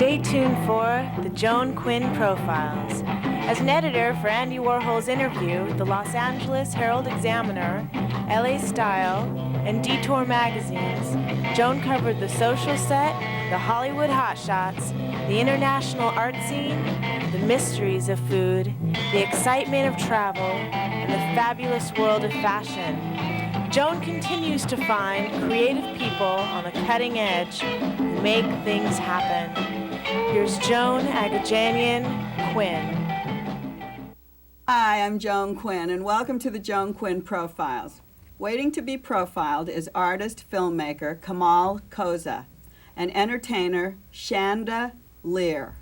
Stay tuned for the Joan Quinn Profiles. As an editor for Andy Warhol's Interview, the Los Angeles Herald-Examiner, LA Style, and Detour magazines, Joan covered the social set, the Hollywood hotshots, the international art scene, the mysteries of food, the excitement of travel, and the fabulous world of fashion. Joan continues to find creative people on the cutting edge who make things happen. Here's Joan Agajanian Quinn. Hi, I'm Joan Quinn, and welcome to the Joan Quinn Profiles. Waiting to be profiled is artist-filmmaker Kamal Kozah and entertainer Sandra Lear.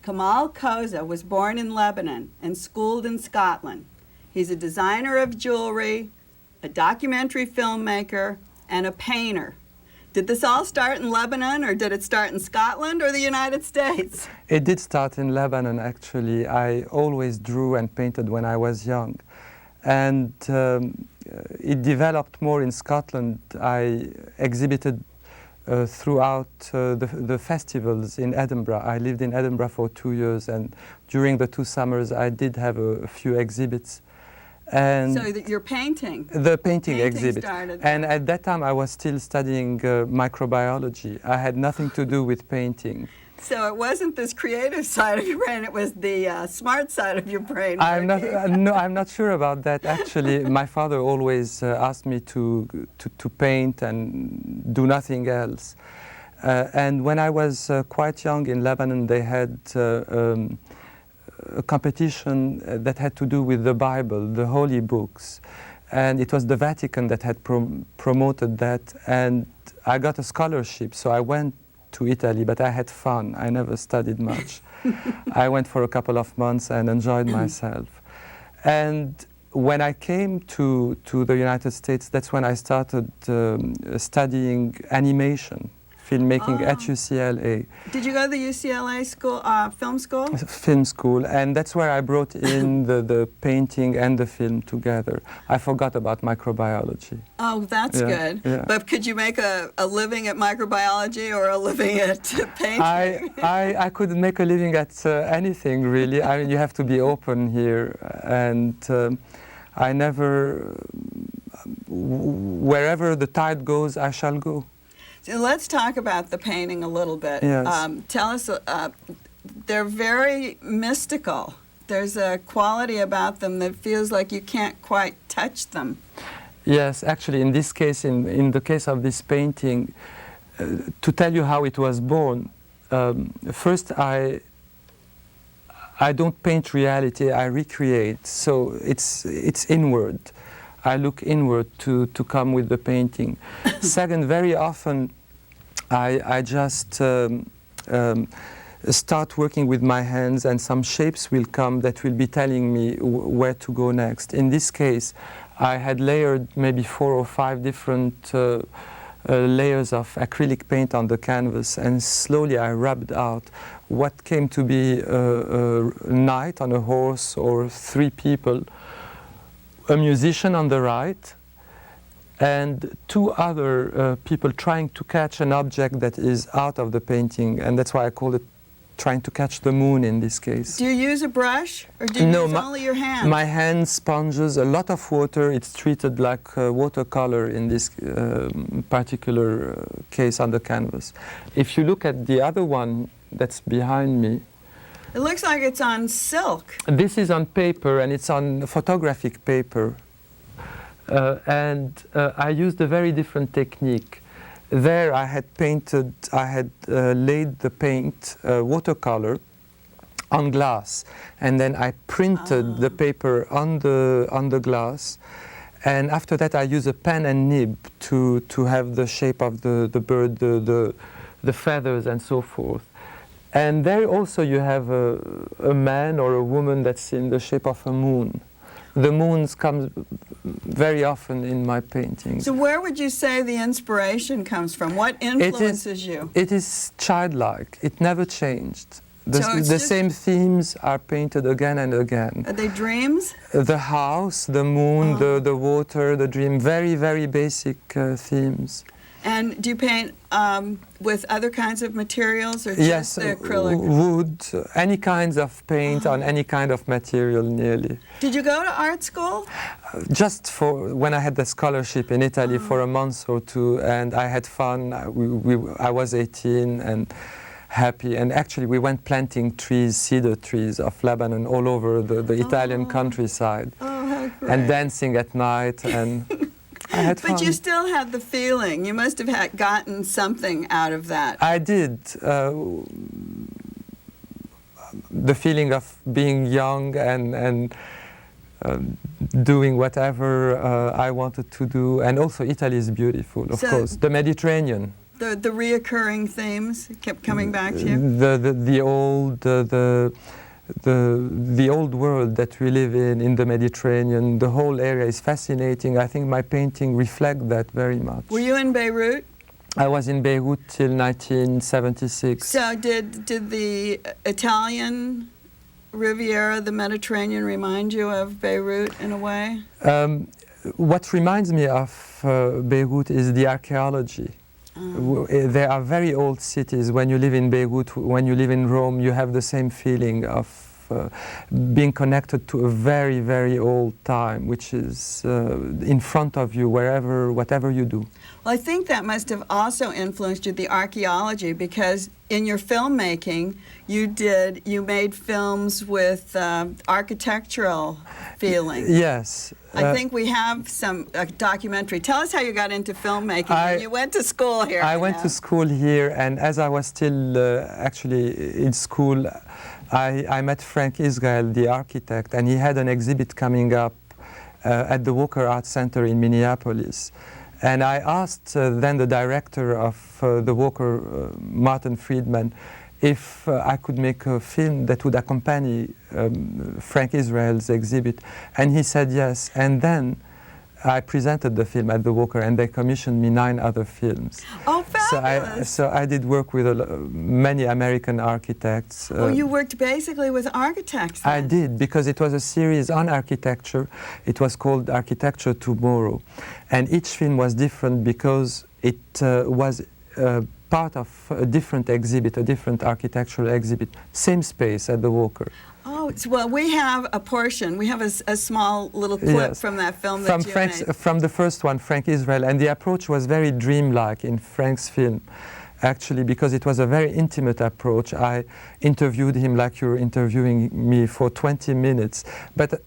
Kamal Kozah was born in Lebanon and schooled in Scotland. He's a designer of jewelry, a documentary filmmaker, and a painter. Did this all start in Lebanon, or did it start in Scotland or the United States? It did start in Lebanon, actually. I always drew and painted when I was young. And it developed more in Scotland. I exhibited throughout the festivals in Edinburgh. I lived in Edinburgh for 2 years, and during the 2 summers I did have a few exhibits. And so your painting? The painting exhibit. Started. And at that time I was still studying microbiology. I had nothing to do with painting. So it wasn't this creative side of your brain, it was the smart side of your brain. I'm not sure about that, actually. My father always asked me to paint and do nothing else. And when I was quite young in Lebanon, they had a competition that had to do with the Bible, the holy books. And it was the Vatican that had promoted that. And I got a scholarship, so I went to Italy, but I had fun. I never studied much. I went for a couple of months and enjoyed myself. And when I came to the United States, that's when I started studying animation, filmmaking at UCLA. Did you go to the UCLA school, film school? Film school, and that's where I brought in the painting and the film together. I forgot about microbiology. Oh, that's good. Yeah. But could you make a living at microbiology or a living at painting? I could make a living at anything, really. I mean, you have to be open here, and I never, wherever the tide goes, I shall go. So let's talk about the painting a little bit. Yes. Tell us, they're very mystical. There's a quality about them that feels like you can't quite touch them. Yes, actually, in this case, in the case of this painting, to tell you how it was born, first I don't paint reality, I recreate. So it's inward. I look inward to come with the painting. Second, very often I just start working with my hands, and some shapes will come that will be telling me where to go next. In this case, I had layered maybe 4 or 5 different layers of acrylic paint on the canvas, and slowly I rubbed out what came to be a knight on a horse or 3 people, a musician on the right, and 2 other people trying to catch an object that is out of the painting, and that's why I call it trying to catch the moon in this case. Do you use a brush, or do you use only your hands? My hands, sponges, a lot of water. It's treated like watercolor in this particular case on the canvas. If you look at the other one that's behind me, it looks like it's on silk. This is on paper, and it's on photographic paper. I used a very different technique. There I had painted, I had laid the paint, watercolor, on glass. And then I printed the paper on the glass. And after that I used a pen and nib to have the shape of the bird, the feathers and so forth. And there also you have a man or a woman that's in the shape of a moon. The moons come very often in my paintings. So where would you say the inspiration comes from? What influences you? It is childlike. It never changed. The same themes are painted again and again. Are they dreams? The house, the moon, the water, the dream, very, very basic themes. And do you paint with other kinds of materials or just Yes, the acrylic? wood, any kinds of paint on any kind of material nearly. Did you go to art school? Just for when I had the scholarship in Italy for a month or two, and I had fun. I was 18 and happy, and actually we went planting trees, cedar trees of Lebanon all over the Italian countryside, How great. and dancing at night, and I had fun. But you still had the feeling. You must have gotten something out of that. I did. The feeling of being young and doing whatever I wanted to do, and also Italy is beautiful, of course. The Mediterranean. The reoccurring themes kept coming back to you. The old world that we live in the Mediterranean. The whole area is fascinating. I think my painting reflects that very much. Were you in Beirut? I was in Beirut till 1976. So did the Italian Riviera, the Mediterranean, remind you of Beirut in a way? What reminds me of Beirut is the archaeology. There are very old cities. When you live in Beirut, when you live in Rome, you have the same feeling of being connected to a very, very old time, which is in front of you, whatever you do. Well, I think that must have also influenced you, the archaeology, because in your filmmaking, you made films with architectural feeling. Yes. I think we have some documentary. Tell us how you got into filmmaking. You went to school here. I went to school here, and as I was still actually in school, I met Frank Israel, the architect, and he had an exhibit coming up at the Walker Art Center in Minneapolis. And I asked then the director of the Walker, Martin Friedman, if I could make a film that would accompany Frank Israel's exhibit. And he said yes. And then I presented the film at the Walker, and they commissioned me 9 other films. Oh, fabulous! So I did work with many American architects. You worked basically with architects then. I did, because it was a series on architecture. It was called Architecture Tomorrow. And each film was different because it was part of a different exhibit, a different architectural exhibit, same space at the Walker. Oh, well, we have a portion. We have a small little clip from that film that you made. From the first one, Frank Israel, and the approach was very dreamlike in Frank's film, actually, because it was a very intimate approach. I interviewed him like you're interviewing me for 20 minutes, but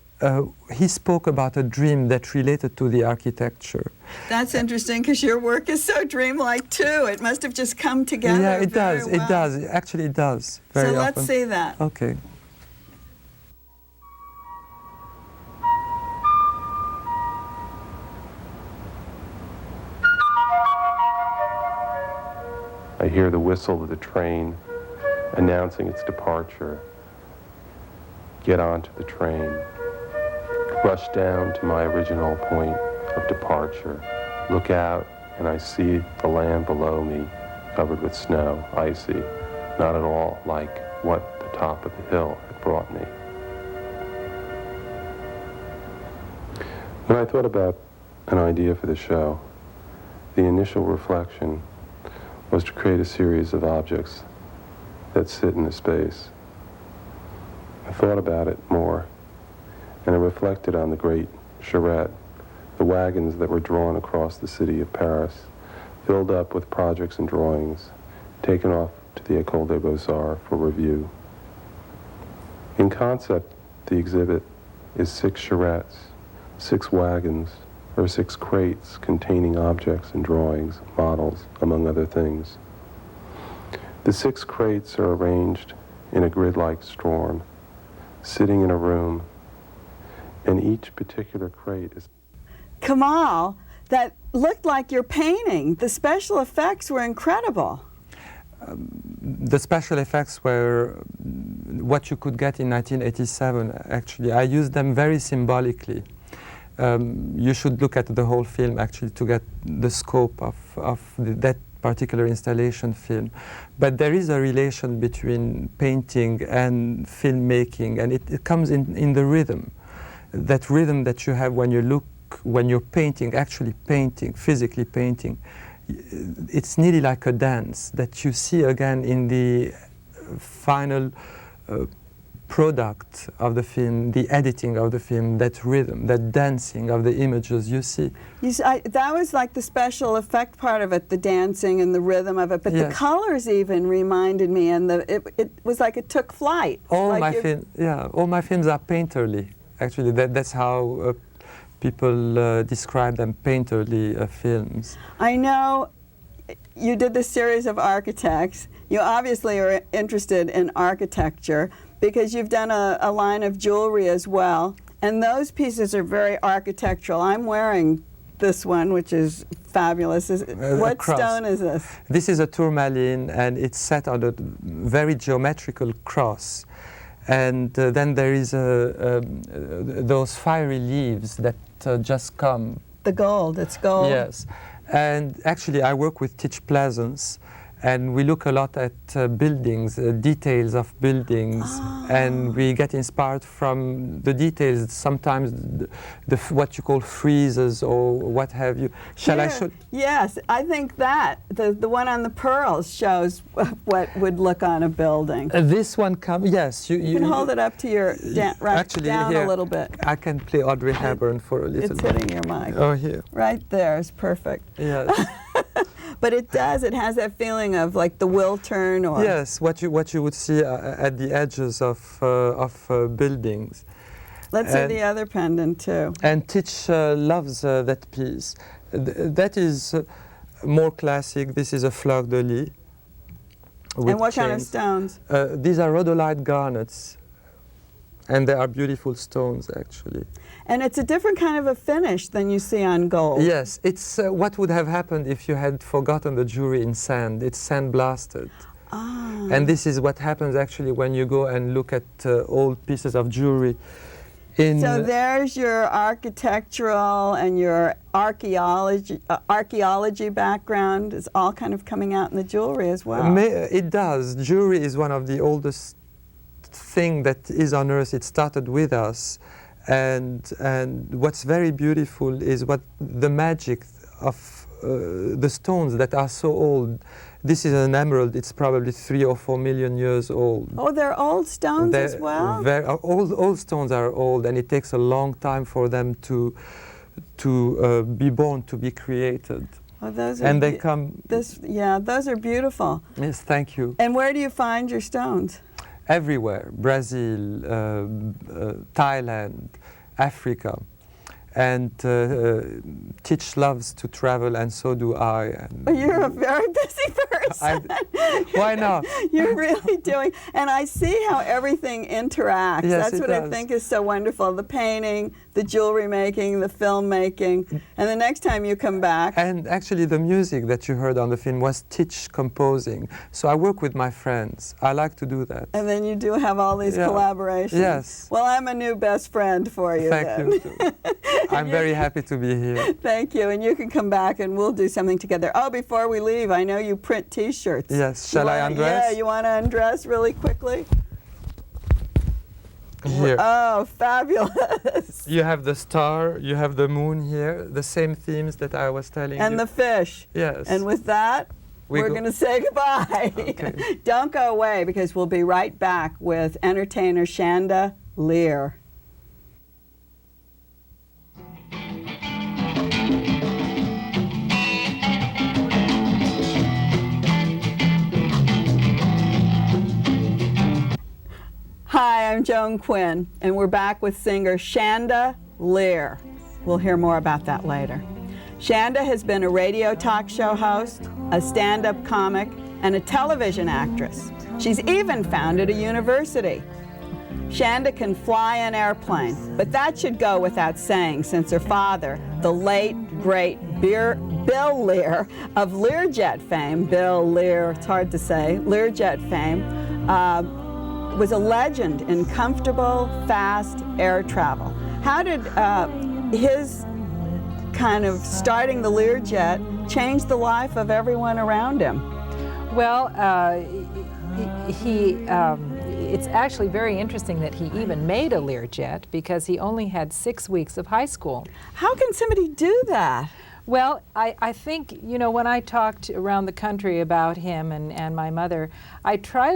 he spoke about a dream that related to the architecture. That's interesting, because your work is so dreamlike too. It must have just come together. Yeah, it does. Well. It does. Actually, it does. Very so often. Let's see that. Okay. I hear the whistle of the train announcing its departure. Get onto the train. Rush down to my original point of departure. Look out, and I see the land below me covered with snow, icy, not at all like what the top of the hill had brought me. When I thought about an idea for the show, the initial reflection was to create a series of objects that sit in a space. I thought about it more, and I reflected on the great charrette, the wagons that were drawn across the city of Paris, filled up with projects and drawings, taken off to the École des Beaux-Arts for review. In concept, the exhibit is 6 charrettes, 6 wagons, or 6 crates containing objects and drawings, models, among other things. The 6 crates are arranged in a grid-like storm, sitting in a room, and each particular crate is... Kamal, that looked like your painting. The special effects were incredible. The special effects were what you could get in 1987, actually. I used them very symbolically. You should look at the whole film, actually, to get the scope of that particular installation film. But there is a relation between painting and filmmaking, and it comes in the rhythm. That rhythm that you have when you look, when you're painting, actually painting, physically painting, it's nearly like a dance that you see again in the final product of the film, the editing of the film, that rhythm, that dancing of the images you see. That was like the special effect part of it, the dancing and the rhythm of it, but Yes. the colors even reminded me, and it was like it took flight. All Like all my films are painterly. Actually, that's how people describe them, painterly films. I know you did this series of architects. You obviously are interested in architecture because you've done a line of jewelry as well. And those pieces are very architectural. I'm wearing this one, which is fabulous. What stone is this? This is a tourmaline, and it's set on a very geometrical cross. And then there is those fiery leaves that just come. The gold, it's gold. Yes. And actually, I work with Teach Pleasance, and we look a lot at buildings, details of buildings, and we get inspired from the details, sometimes what you call friezes or what have you. Shall I show? Yes, I think that, the one on the pearls shows what would look on a building. This one comes, yes. You can hold it up to your, actually, down here, a little bit. I can play Audrey Hepburn for a little It's bit. hitting your mic. Oh, here. Right there is perfect. Yes. But it has that feeling of like the will turn, or yes, what you would see at the edges of buildings. Let's see the other pendant too. And Teach loves that piece. That is more classic. This is a fleur de lis. And what kind of stones? These are rhodolite garnets, and they are beautiful stones actually. And it's a different kind of a finish than you see on gold. Yes, it's what would have happened if you had forgotten the jewelry in sand. It's sand-blasted. Ah. And this is what happens actually when you go and look at old pieces of jewelry. So there's your architectural and your archaeology background. It's all kind of coming out in the jewelry as well. It does. Jewelry is one of the oldest thing that is on Earth. It started with us. And what's very beautiful is what the magic of the stones that are so old. This is an emerald. It's probably 3 or 4 million years old. Oh, they're old stones as well? All stones are old, and it takes a long time for them to be born, to be created. Oh, those are and they come. Those are beautiful. Yes, thank you. And where do you find your stones? Everywhere, Brazil, Thailand, Africa. And Teach loves to travel, and so do I. And you're a very busy person. Why not? You're really doing, and I see how everything interacts. Yes, That's what I think is so wonderful. The painting, the jewelry making, the film making, and the next time you come back. And actually the music that you heard on the film was Teach composing. So I work with my friends. I like to do that. And then you do have all these collaborations. Yes. Well, I'm a new best friend for you. Thank you. I'm very happy to be here. Thank you. And you can come back and we'll do something together. Oh, before we leave, I know you print T-shirts. Yes. Shall I undress? Yeah, you want to undress really quickly? Here. Oh, fabulous. You have the star, you have the moon here, the same themes that I was telling you. And the fish. Yes. And with that, we're going to say goodbye. Okay. Don't go away, because we'll be right back with entertainer Sandra Lear. Hi, I'm Joan Quinn, and we're back with singer Sandra Lear. We'll hear more about that later. Sandra has been a radio talk show host, a stand-up comic, and a television actress. She's even founded a university. Sandra can fly an airplane, but that should go without saying, since her father, the late, great Bill Lear of Learjet fame, Bill Lear, it's hard to say, Learjet fame, was a legend in comfortable, fast air travel. How did his kind of starting the Learjet change the life of everyone around him? Well, it's actually very interesting that he even made a Learjet, because he only had 6 weeks of high school. How can somebody do that? Well, I think, you know, when I talked around the country about him and my mother, I try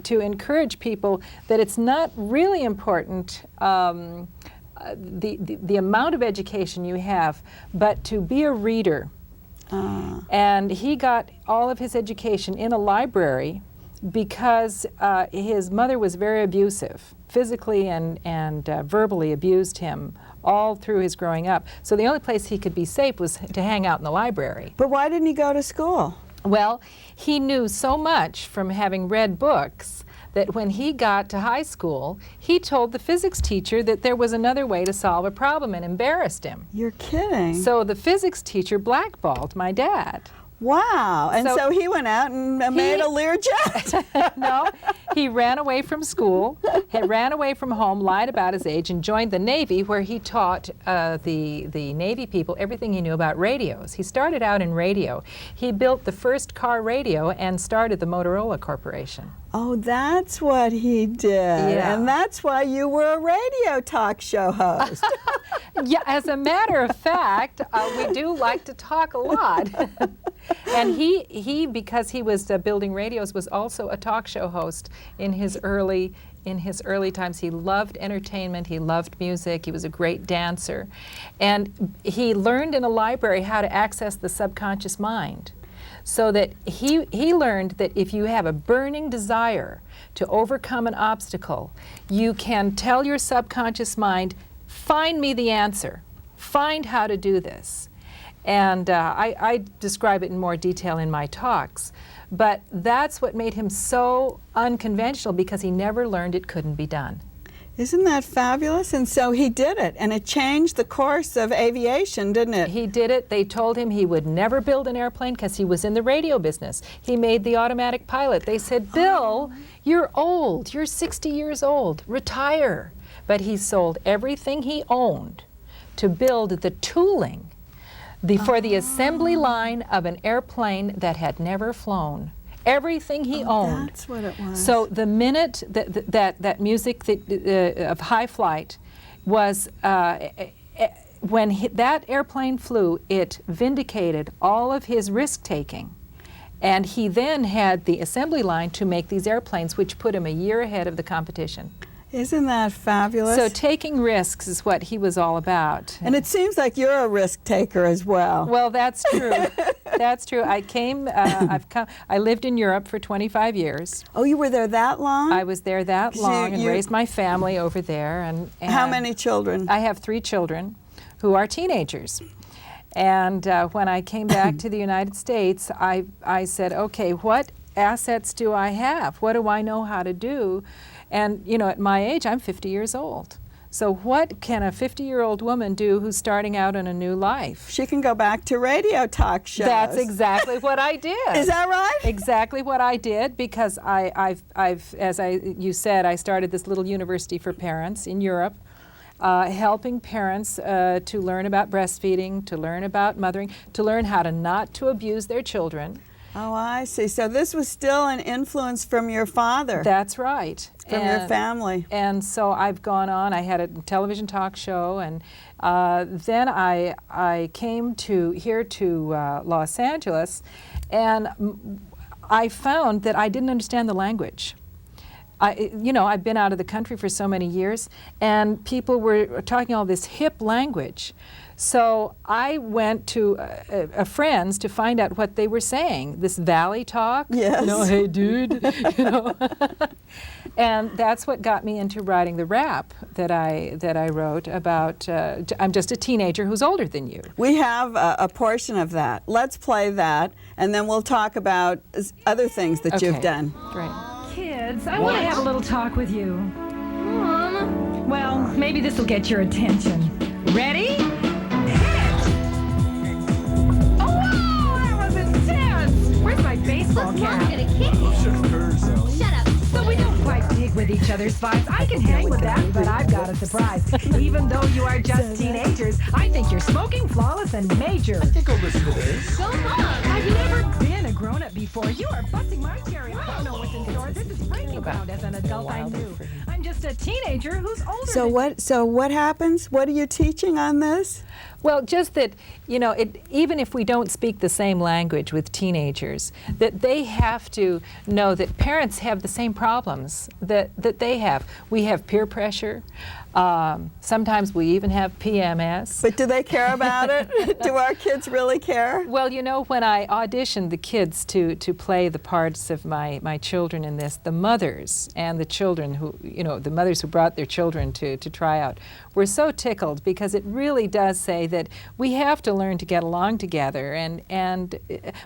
to encourage people that it's not really important the amount of education you have, but to be a reader. And he got all of his education in a library because his mother was very abusive, physically and verbally abused him all through his growing up. So the only place he could be safe was to hang out in the library. But why didn't he go to school? Well, he knew so much from having read books that when he got to high school, he told the physics teacher that there was another way to solve a problem and embarrassed him. You're kidding. So the physics teacher blackballed my dad. Wow. And so he went out and made a Learjet. No, he ran away from school, he ran away from home, lied about his age, and joined the Navy, where he taught the Navy people everything he knew about radios. He started out in radio. He built the first car radio and started the Motorola Corporation. Oh, that's what he did. Yeah. And that's why you were a radio talk show host. Yeah, as a matter of fact, we do like to talk a lot. And he because he was building radios, was also a talk show host in his early times. He loved entertainment, he loved music, he was a great dancer. And he learned in a library how to access the subconscious mind. So that he learned that if you have a burning desire to overcome an obstacle, you can tell your subconscious mind, find me the answer, find how to do this. And I describe it in more detail in my talks. But that's what made him so unconventional, because he never learned it couldn't be done. Isn't that fabulous? And so he did it, and it changed the course of aviation, didn't it? He did it. They told him he would never build an airplane because he was in the radio business. He made the automatic pilot. They said, Bill, you're old. You're 60 years old. Retire. But he sold everything he owned to build the tooling for the assembly line of an airplane that had never flown. Everything he owned. That's what it was. So the minute that music of high flight was, when that airplane flew, it vindicated all of his risk-taking. And he then had the assembly line to make these airplanes, which put him a year ahead of the competition. Isn't that fabulous? So taking risks is what he was all about. And it seems like you're a risk taker as well. Well, that's true. That's true. I lived in Europe for 25 years. Oh, you were there that long? I was there that long and raised my family over there. And how many children? I have 3 children who are teenagers. And when I came back to the United States, I said, okay, what assets do I have? What do I know how to do? And, you know, at my age, I'm 50 years old. So what can a 50-year-old woman do who's starting out in a new life? She can go back to radio talk shows. That's exactly what I did. Is that right? Exactly what I did, because you said, I started this little university for parents in Europe, helping parents to learn about breastfeeding, to learn about mothering, to learn how to not to abuse their children. Oh, I see. So this was still an influence from your father. That's right. From your family. And so I've gone on. I had a television talk show, and then I came here to Los Angeles, and I found that I didn't understand the language. I've been out of the country for so many years, and people were talking all this hip language. So I went to a friend's to find out what they were saying. This valley talk. Yes. Hey dude, And that's what got me into writing the rap that I wrote about. I'm just a teenager who's older than you. We have a portion of that. Let's play that, and then we'll talk about other things that you've done. Great. Kids, I want to have a little talk with you. Mom. Well, maybe this will get your attention. Ready? Where's my baseball cap? Shut up. So we don't quite dig with each other's vibes. I can hang with that, but I've got a surprise. Even though you are just teenagers, I think you're smoking flawless and major. I think I'll listen to this. Go on. I've never been a grown-up before. You are busting my cherry. I don't know what's in store. This is breaking ground. As an adult, I knew. I'm just a teenager who's older. So what happens? What are you teaching on this? Well, just that, you know, even if we don't speak the same language with teenagers, that they have to know that parents have the same problems that they have. We have peer pressure. Sometimes we even have PMS. But do they care about it? Do our kids really care? Well, you know, when I auditioned the kids to play the parts of my children in this, the mothers and the children who, you know, the mothers who brought their children to try out were so tickled, because it really does say that we have to learn to get along together, and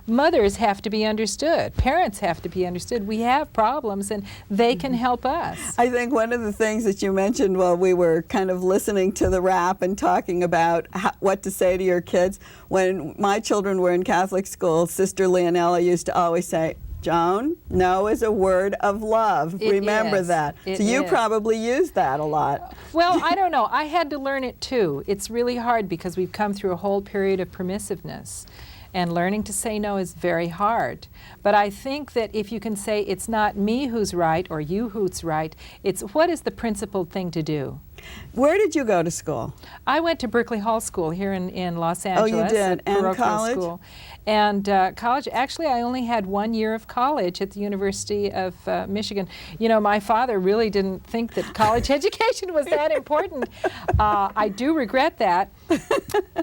mothers have to be understood, parents have to be understood. We have problems and they can help us. I think one of the things that you mentioned while we were kind of listening to the rap and talking about what to say to your kids, when my children were in Catholic school, Sister Leonella used to always say, Joan, no is a word of love. Remember that. So you probably use that a lot. Well, I don't know. I had to learn it too. It's really hard because we've come through a whole period of permissiveness. And learning to say no is very hard. But I think that if you can say it's not me who's right or you who's right, it's what is the principled thing to do. Where did you go to school? I went to Berkeley Hall School here in Los Angeles. Oh, you did? And college? School. And college, actually, I only had 1 year of college at the University of Michigan. You know, my father really didn't think that college education was that important. I do regret that.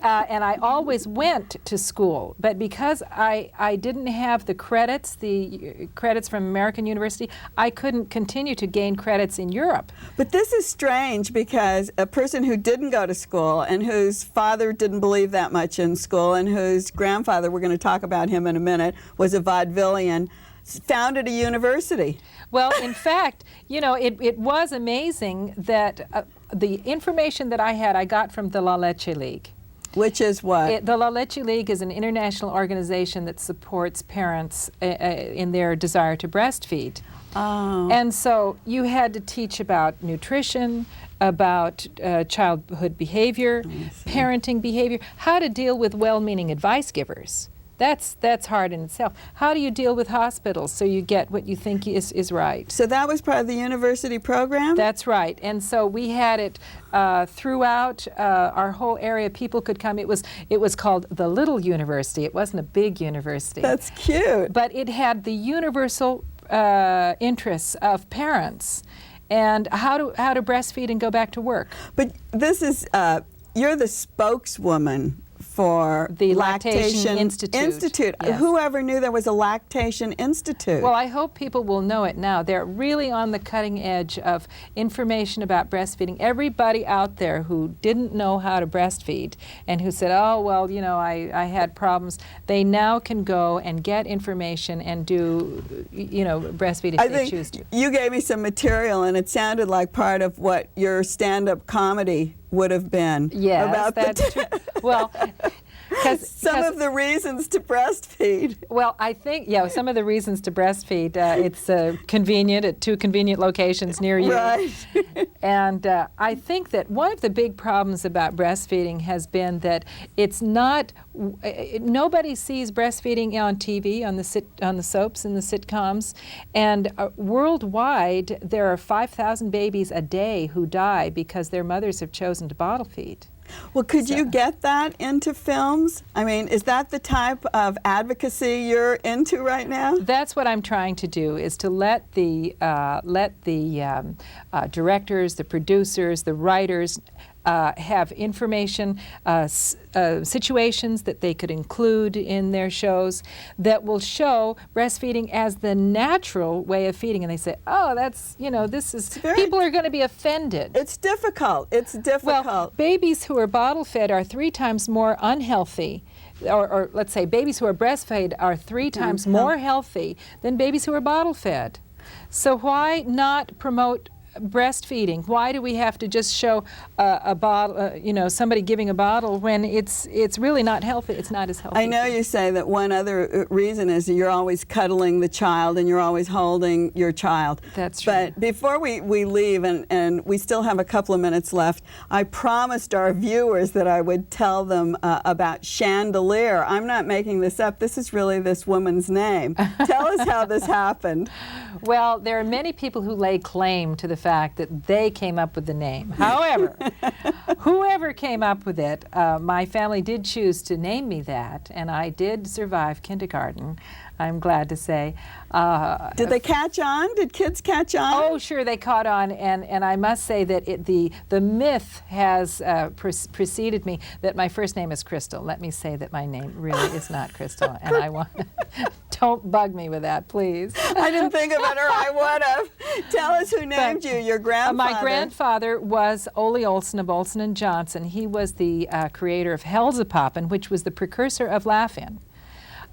And I always went to school. But because I didn't have the credits from American University, I couldn't continue to gain credits in Europe. But this is strange, because a person who didn't go to school and whose father didn't believe that much in school and whose grandfather, we're going to talk about him in a minute, was a vaudevillian, founded a university. Well, in fact, you know, it was amazing that the information that I got from the La Leche League. Which is what? The La Leche League is an international organization that supports parents in their desire to breastfeed. Oh. And so you had to teach about nutrition, about childhood behavior, parenting behavior, how to deal with well-meaning advice givers. That's hard in itself. How do you deal with hospitals so you get what you think is right? So that was part of the university program? That's right. And so we had it throughout our whole area. People could come. It was called the Little University. It wasn't a big university. That's cute. But it had the universal interests of parents and how to breastfeed and go back to work. But this is, you're the spokeswoman for the Lactation Institute. Yes. Whoever knew there was a Lactation Institute? Well, I hope people will know it now. They're really on the cutting edge of information about breastfeeding. Everybody out there who didn't know how to breastfeed and who said, oh, well, you know, I had problems, they now can go and get information and do, you know, breastfeed if they choose to. You gave me some material, and it sounded like part of what your stand-up comedy would have been. Yes, about that's true. Well, some of the reasons to breastfeed. Well, I think, yeah, some of the reasons to breastfeed, it's convenient at 2 convenient locations near you. Right. And I think that one of the big problems about breastfeeding has been that it's not, nobody sees breastfeeding on TV, on the soaps and the sitcoms, and worldwide there are 5,000 babies a day who die because their mothers have chosen to bottle feed. Well, could you get that into films? I mean, is that the type of advocacy you're into right now? That's what I'm trying to do, is to let the directors, the producers, the writers have information, situations that they could include in their shows that will show breastfeeding as the natural way of feeding. And they say, oh, that's, you know, this is, people are going to be offended. It's difficult. It's difficult. Well, babies who are bottle fed are 3 times more unhealthy. Or let's say babies who are breastfed are 3 times more healthy than babies who are bottle fed. So why not promote breastfeeding? Why do we have to just show a bottle, you know, somebody giving a bottle when it's really not healthy? It's not as healthy. I know you say that one other reason is you're always cuddling the child and you're always holding your child. That's true. But before we leave, and we still have a couple of minutes left, I promised our viewers that I would tell them about Sandra Lear. I'm not making this up. This is really this woman's name. Tell us how this happened. Well, there are many people who lay claim to the fact that they came up with the name. However, whoever came up with it, my family did choose to name me that, and I did survive kindergarten, I'm glad to say. Did they catch on? Did kids catch on? Oh, sure, they caught on, and I must say that the myth has preceded me that my first name is Crystal. Let me say that my name really is not Crystal, and I want don't bug me with that, please. I didn't think of it, or I would have. Tell us who named you, your grandfather. My grandfather was Ole Olsen of Olsen and Johnson. He was the creator of Hellzapoppen, which was the precursor of Laugh-In.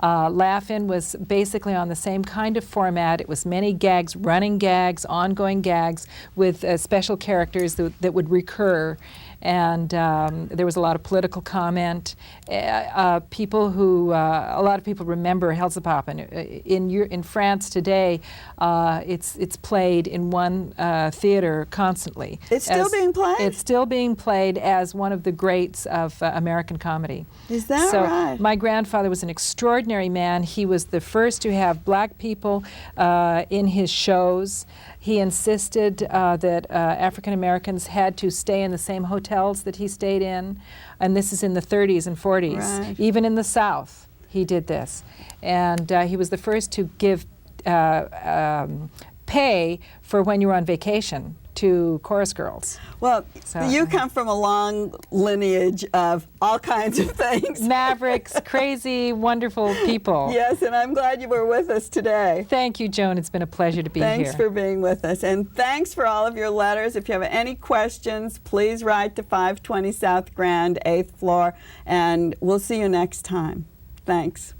Laugh-In was basically on the same kind of format. It was many gags, running gags, ongoing gags with special characters that would recur. And there was a lot of political comment. A lot of people remember Hellzapoppen. In France today, it's played in one theater constantly. It's still being played? It's still being played as one of the greats of American comedy. Is that right? My grandfather was an extraordinary man. He was the first to have black people in his shows. He insisted that African Americans had to stay in the same hotels that he stayed in, and this is in the 30s and 40s. Right. Even in the South, he did this. And he was the first to give pay for when you were on vacation to chorus girls. Well, So, you come from a long lineage of all kinds of things. Mavericks, crazy, wonderful people. Yes, and I'm glad you were with us today. Thank you, Joan. It's been a pleasure to be here. Thanks for being with us. And thanks for all of your letters. If you have any questions, please write to 520 South Grand, 8th floor, and we'll see you next time. Thanks.